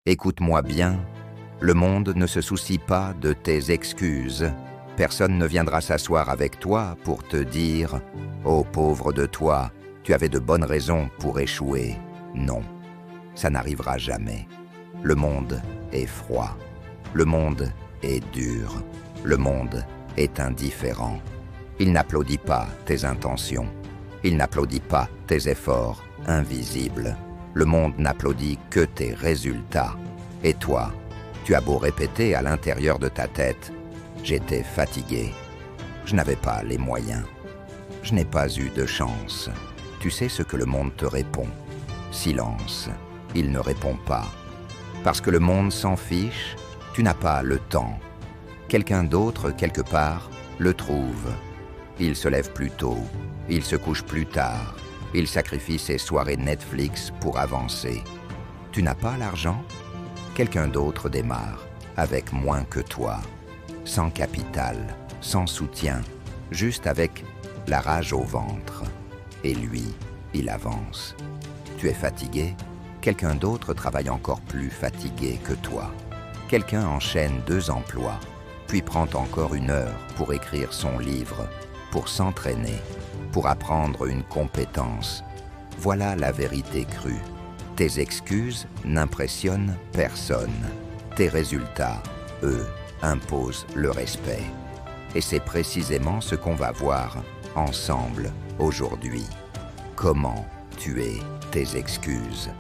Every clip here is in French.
Écoute-moi bien, le monde ne se soucie pas de tes excuses. Personne ne viendra s'asseoir avec toi pour te dire « Oh pauvre de toi, tu avais de bonnes raisons pour échouer ». Non, ça n'arrivera jamais. Le monde est froid. Le monde est dur. Le monde est indifférent. Il n'applaudit pas tes intentions. Il n'applaudit pas tes efforts invisibles. Le monde n'applaudit que tes résultats. Et toi, tu as beau répéter à l'intérieur de ta tête « J'étais fatigué. Je n'avais pas les moyens. Je n'ai pas eu de chance. » Tu sais ce que le monde te répond. Silence. Il ne répond pas. Parce que le monde s'en fiche, tu n'as pas le temps. Quelqu'un d'autre, quelque part, le trouve. Il se lève plus tôt. Il se couche plus tard. Il sacrifie ses soirées Netflix pour avancer. Tu n'as pas l'argent? Quelqu'un d'autre démarre, avec moins que toi. Sans capital, sans soutien, juste avec la rage au ventre. Et lui, il avance. Tu es fatigué? Quelqu'un d'autre travaille encore plus fatigué que toi. Quelqu'un enchaîne 2 emplois, puis prend encore 1 heure pour écrire son livre, pour s'entraîner, pour apprendre une compétence. Voilà la vérité crue. Tes excuses n'impressionnent personne. Tes résultats, eux, imposent le respect. Et c'est précisément ce qu'on va voir ensemble aujourd'hui. Comment tuer tes excuses?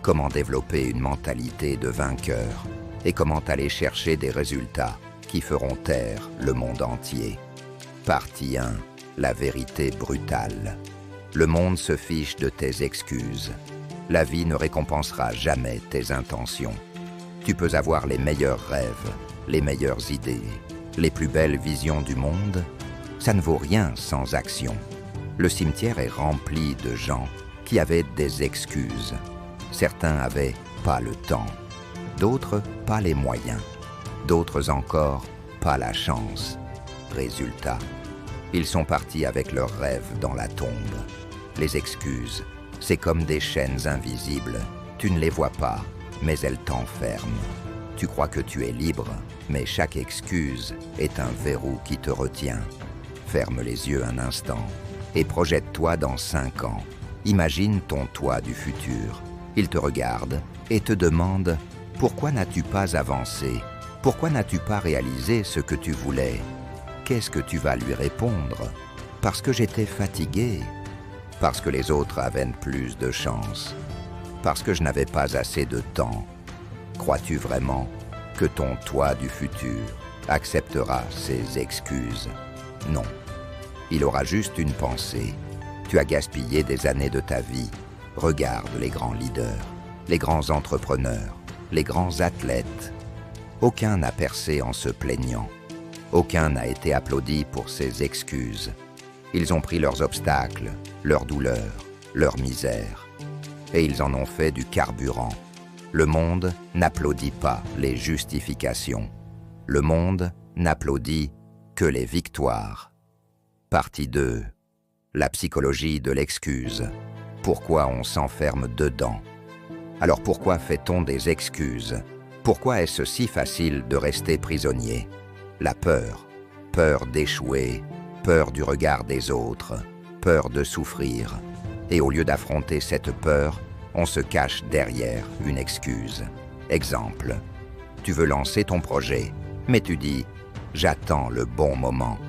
Comment développer une mentalité de vainqueur? Et comment aller chercher des résultats qui feront taire le monde entier? Partie 1. La vérité brutale. Le monde se fiche de tes excuses. La vie ne récompensera jamais tes intentions. Tu peux avoir les meilleurs rêves, les meilleures idées, les plus belles visions du monde. Ça ne vaut rien sans action. Le cimetière est rempli de gens qui avaient des excuses. Certains avaient pas le temps, d'autres pas les moyens, d'autres encore pas la chance. Résultat, ils sont partis avec leurs rêves dans la tombe. Les excuses, c'est comme des chaînes invisibles. Tu ne les vois pas, mais elles t'enferment. Tu crois que tu es libre, mais chaque excuse est un verrou qui te retient. Ferme les yeux un instant et projette-toi dans 5 ans. Imagine ton toi du futur. Il te regarde et te demande « Pourquoi n'as-tu pas avancé? Pourquoi n'as-tu pas réalisé ce que tu voulais ?» Qu'est-ce que tu vas lui répondre? « Parce que j'étais fatigué. Parce que les autres avaient plus de chance. Parce que je n'avais pas assez de temps. » Crois-tu vraiment que ton toi du futur acceptera ces excuses? Non. Il aura juste une pensée. Tu as gaspillé des années de ta vie. Regarde les grands leaders, les grands entrepreneurs, les grands athlètes. Aucun n'a percé en se plaignant. Aucun n'a été applaudi pour ses excuses. Ils ont pris leurs obstacles, leurs douleurs, leur misère, et ils en ont fait du carburant. Le monde n'applaudit pas les justifications. Le monde n'applaudit que les victoires. Partie 2. La psychologie de l'excuse. Pourquoi on s'enferme dedans? Alors pourquoi fait-on des excuses? Pourquoi est-ce si facile de rester prisonnier? La peur. Peur d'échouer, peur du regard des autres, peur de souffrir. Et au lieu d'affronter cette peur, on se cache derrière une excuse. Exemple, tu veux lancer ton projet, mais tu dis « j'attends le bon moment ».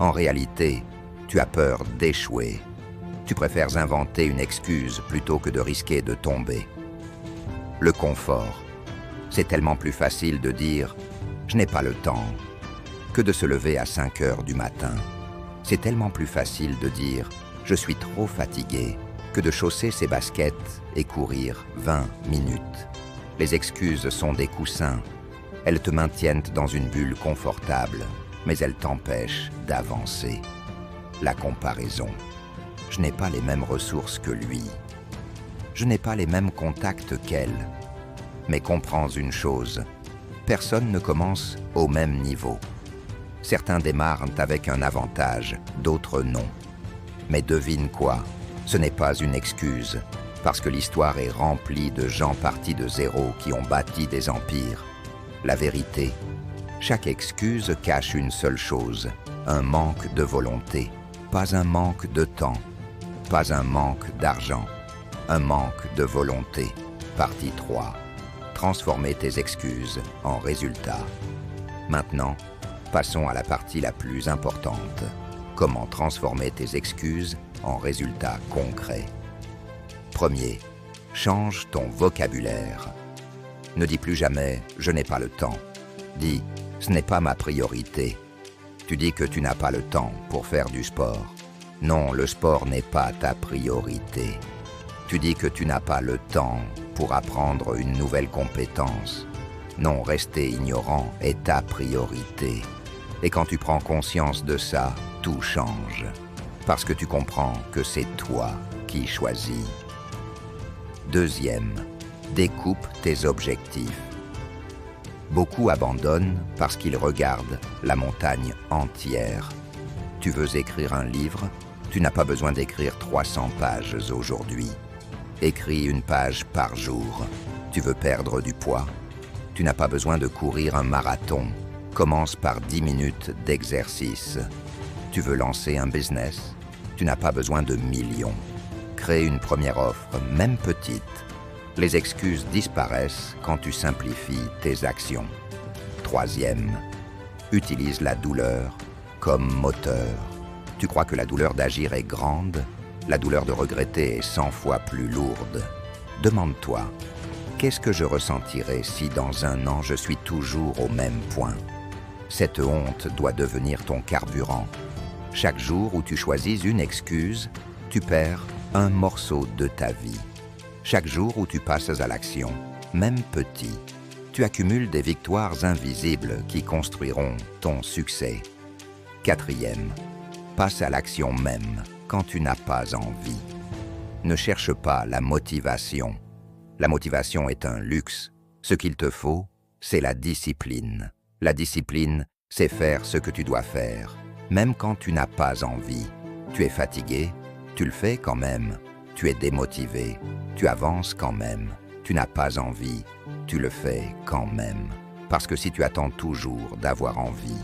En réalité, tu as peur d'échouer. Tu préfères inventer une excuse plutôt que de risquer de tomber. Le confort. C'est tellement plus facile de dire « je n'ai pas le temps » que de se lever à 5 heures du matin. C'est tellement plus facile de dire « je suis trop fatigué » que de chausser ses baskets et courir 20 minutes. Les excuses sont des coussins. Elles te maintiennent dans une bulle confortable, mais elles t'empêchent d'avancer. La comparaison. Je n'ai pas les mêmes ressources que lui. Je n'ai pas les mêmes contacts qu'elle. Mais comprends une chose, personne ne commence au même niveau. Certains démarrent avec un avantage, d'autres non. Mais devine quoi, ce n'est pas une excuse, Parce que l'histoire est remplie de gens partis de zéro qui ont bâti des empires. La vérité, chaque excuse cache une seule chose, un manque de volonté, pas un manque de temps, pas un manque d'argent, un manque de volonté. Partie 3. Transformer tes excuses en résultats. Maintenant, passons à la partie la plus importante. Comment transformer tes excuses en résultats concrets. Premier, change ton vocabulaire. Ne dis plus jamais « je n'ai pas le temps ». Dis « ce n'est pas ma priorité ». Tu dis que tu n'as pas le temps pour faire du sport. Non, le sport n'est pas ta priorité. Tu dis que tu n'as pas le temps pour apprendre une nouvelle compétence. Non, rester ignorant est ta priorité. Et quand tu prends conscience de ça, tout change. Parce que tu comprends que c'est toi qui choisis. Deuxième, découpe tes objectifs. Beaucoup abandonnent parce qu'ils regardent la montagne entière. Tu veux écrire un livre? Tu n'as pas besoin d'écrire 300 pages aujourd'hui. Écris une page par jour. Tu veux perdre du poids? Tu n'as pas besoin de courir un marathon. Commence par 10 minutes d'exercice. Tu veux lancer un business? Tu n'as pas besoin de millions. Crée une première offre, même petite. Les excuses disparaissent quand tu simplifies tes actions. Troisième, utilise la douleur comme moteur. Tu crois que la douleur d'agir est grande? La douleur de regretter est 100 fois plus lourde. Demande-toi, qu'est-ce que je ressentirai si dans un an je suis toujours au même point? Cette honte doit devenir ton carburant. Chaque jour où tu choisis une excuse, tu perds un morceau de ta vie. Chaque jour où tu passes à l'action, même petit, tu accumules des victoires invisibles qui construiront ton succès. Quatrième, passe à l'action même quand tu n'as pas envie. Ne cherche pas la motivation. La motivation est un luxe. Ce qu'il te faut, c'est la discipline. La discipline, c'est faire ce que tu dois faire, même quand tu n'as pas envie. Tu es fatigué, tu le fais quand même. Tu es démotivé, tu avances quand même. Tu n'as pas envie, tu le fais quand même. Parce que si tu attends toujours d'avoir envie,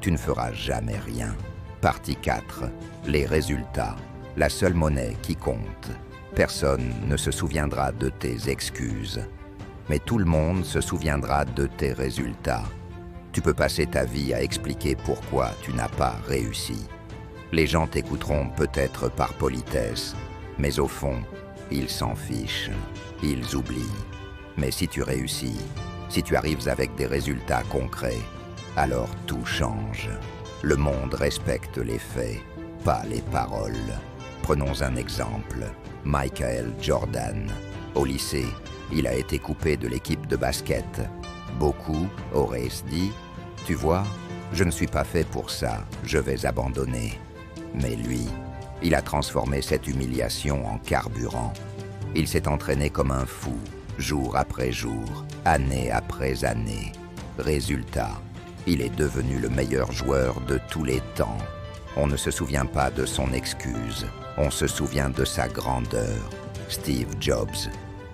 tu ne feras jamais rien. Partie 4. Les résultats. La seule monnaie qui compte. Personne ne se souviendra de tes excuses. Mais tout le monde se souviendra de tes résultats. Tu peux passer ta vie à expliquer pourquoi tu n'as pas réussi. Les gens t'écouteront peut-être par politesse, mais au fond, ils s'en fichent, ils oublient. Mais si tu réussis, si tu arrives avec des résultats concrets, alors tout change. Le monde respecte les faits, pas les paroles. Prenons un exemple, Michael Jordan. Au lycée, il a été coupé de l'équipe de basket. Beaucoup auraient dit « Tu vois, je ne suis pas fait pour ça, je vais abandonner. » Mais lui, il a transformé cette humiliation en carburant. Il s'est entraîné comme un fou, jour après jour, année après année. Résultat, il est devenu le meilleur joueur de tous les temps. On ne se souvient pas de son excuse, on se souvient de sa grandeur. Steve Jobs,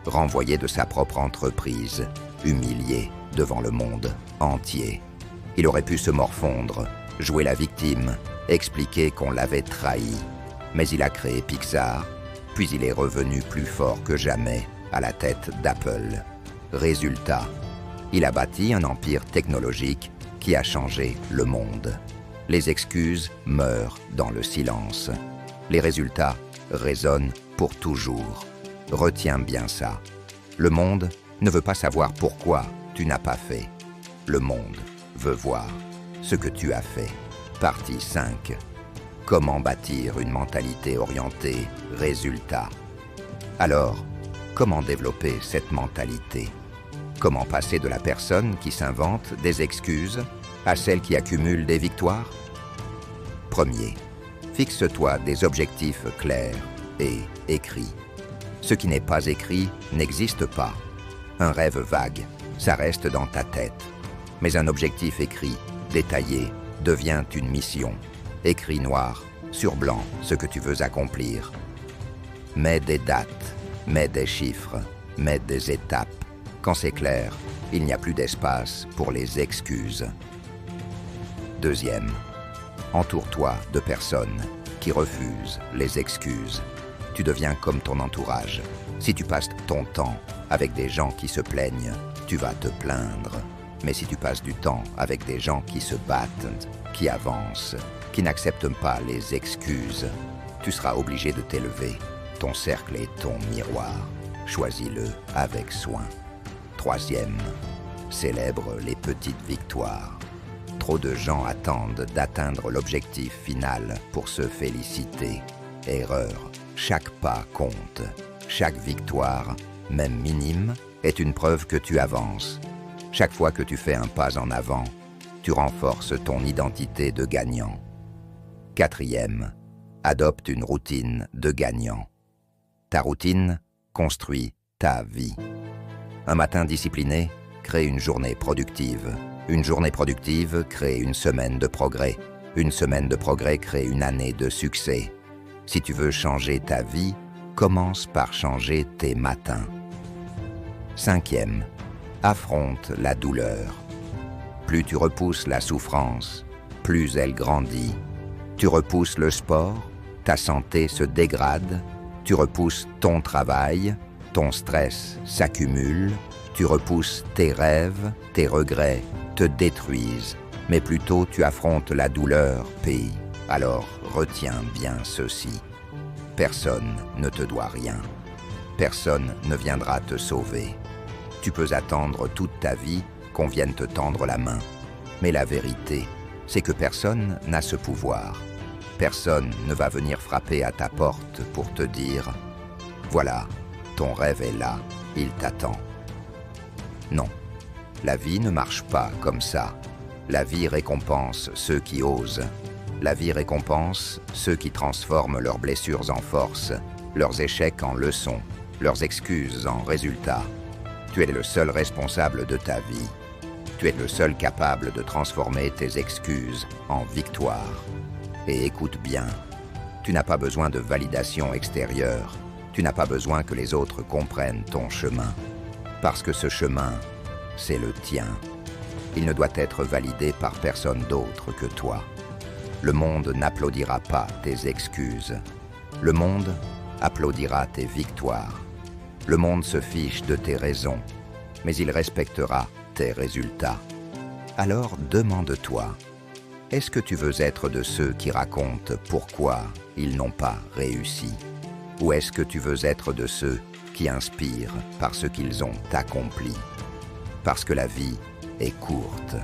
renvoyé de sa propre entreprise, humilié devant le monde entier. Il aurait pu se morfondre, jouer la victime, expliquer qu'on l'avait trahi. Mais il a créé Pixar, puis il est revenu plus fort que jamais à la tête d'Apple. Résultat, il a bâti un empire technologique qui a changé le monde. Les excuses meurent dans le silence. Les résultats résonnent pour toujours. Retiens bien ça. Le monde ne veut pas savoir pourquoi tu n'as pas fait. Le monde veut voir ce que tu as fait. Partie 5. Comment bâtir une mentalité orientée résultat? Alors, comment développer cette mentalité? Comment passer de la personne qui s'invente des excuses à celle qui accumule des victoires? Premier, fixe-toi des objectifs clairs et écrits. Ce qui n'est pas écrit n'existe pas. Un rêve vague, ça reste dans ta tête. Mais un objectif écrit, détaillé, devient une mission. Écris noir sur blanc ce que tu veux accomplir. Mets des dates, Mets des chiffres, mets des étapes. Quand c'est clair, il n'y a plus d'espace pour les excuses. Deuxième, entoure-toi de personnes qui refusent les excuses. Tu deviens comme ton entourage. Si tu passes ton temps avec des gens qui se plaignent, tu vas te plaindre. Mais si tu passes du temps avec des gens qui se battent, qui avancent, qui n'acceptent pas les excuses, tu seras obligé de t'élever. Ton cercle est ton miroir. Choisis-le avec soin. Troisième, célèbre les petites victoires. Trop de gens attendent d'atteindre l'objectif final pour se féliciter. Erreur, chaque pas compte. Chaque victoire, même minime, est une preuve que tu avances. Chaque fois que tu fais un pas en avant, tu renforces ton identité de gagnant. Quatrième, adopte une routine de gagnant. Ta routine construit ta vie. Un matin discipliné crée une journée productive. Une journée productive crée une semaine de progrès. Une semaine de progrès crée une année de succès. Si tu veux changer ta vie, commence par changer tes matins. Cinquième, affronte la douleur. Plus tu repousses la souffrance, plus elle grandit. Tu repousses le sport, ta santé se dégrade. Tu repousses ton travail, ton stress s'accumule. Tu repousses tes rêves, tes regrets te détruisent. Mais plutôt tu affrontes la douleur, pays. Alors retiens bien ceci. Personne ne te doit rien. Personne ne viendra te sauver. Tu peux attendre toute ta vie qu'on vienne te tendre la main. Mais la vérité, c'est que personne n'a ce pouvoir. Personne ne va venir frapper à ta porte pour te dire « Voilà, ton rêve est là, il t'attend. » Non, la vie ne marche pas comme ça. La vie récompense ceux qui osent. La vie récompense ceux qui transforment leurs blessures en force, leurs échecs en leçons, leurs excuses en résultats. Tu es le seul responsable de ta vie. Tu es le seul capable de transformer tes excuses en victoire. Et écoute bien, tu n'as pas besoin de validation extérieure. Tu n'as pas besoin que les autres comprennent ton chemin. Parce que ce chemin, c'est le tien. Il ne doit être validé par personne d'autre que toi. Le monde n'applaudira pas tes excuses. Le monde applaudira tes victoires. Le monde se fiche de tes raisons, mais il respectera tes résultats. Alors demande-toi, est-ce que tu veux être de ceux qui racontent pourquoi ils n'ont pas réussi? Ou est-ce que tu veux être de ceux qui inspirent par ce qu'ils ont accompli? Parce que la vie est courte,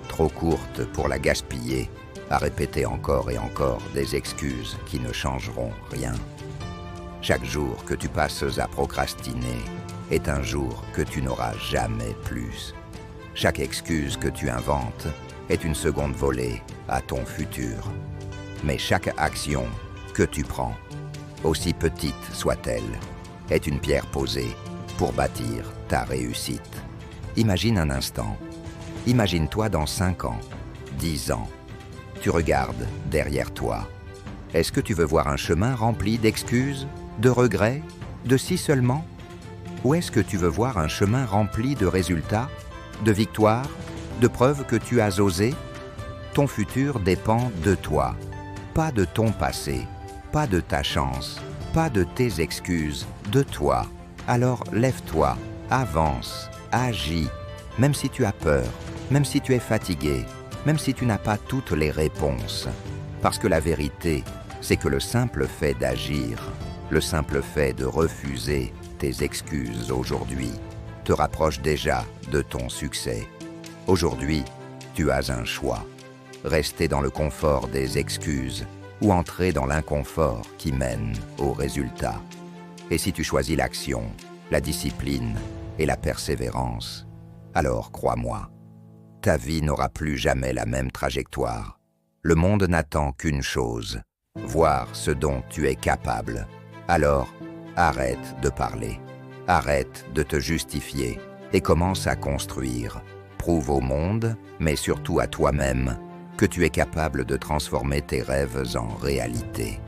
trop courte pour la gaspiller à répéter encore et encore des excuses qui ne changeront rien. Chaque jour que tu passes à procrastiner est un jour que tu n'auras jamais plus. Chaque excuse que tu inventes est une seconde volée à ton futur. Mais chaque action que tu prends, aussi petite soit-elle, est une pierre posée pour bâtir ta réussite. Imagine un instant. Imagine-toi dans 5 ans, 10 ans. Tu regardes derrière toi. Est-ce que tu veux voir un chemin rempli d'excuses, de regrets, de si seulement? Ou est-ce que tu veux voir un chemin rempli de résultats, de victoires, de preuves que tu as osé? Ton futur dépend de toi, pas de ton passé, pas de ta chance, pas de tes excuses, de toi. Alors lève-toi, avance, agis, même si tu as peur, même si tu es fatigué, même si tu n'as pas toutes les réponses. Parce que la vérité, c'est que le simple fait d'agir, le simple fait de refuser tes excuses aujourd'hui, te rapproche déjà de ton succès. Aujourd'hui, tu as un choix. Rester dans le confort des excuses ou entrer dans l'inconfort qui mène au résultat. Et si tu choisis l'action, la discipline et la persévérance, alors crois-moi, ta vie n'aura plus jamais la même trajectoire. Le monde n'attend qu'une chose, voir ce dont tu es capable. Alors, arrête de parler, arrête de te justifier et commence à construire. Prouve au monde, mais surtout à toi-même, que tu es capable de transformer tes rêves en réalité.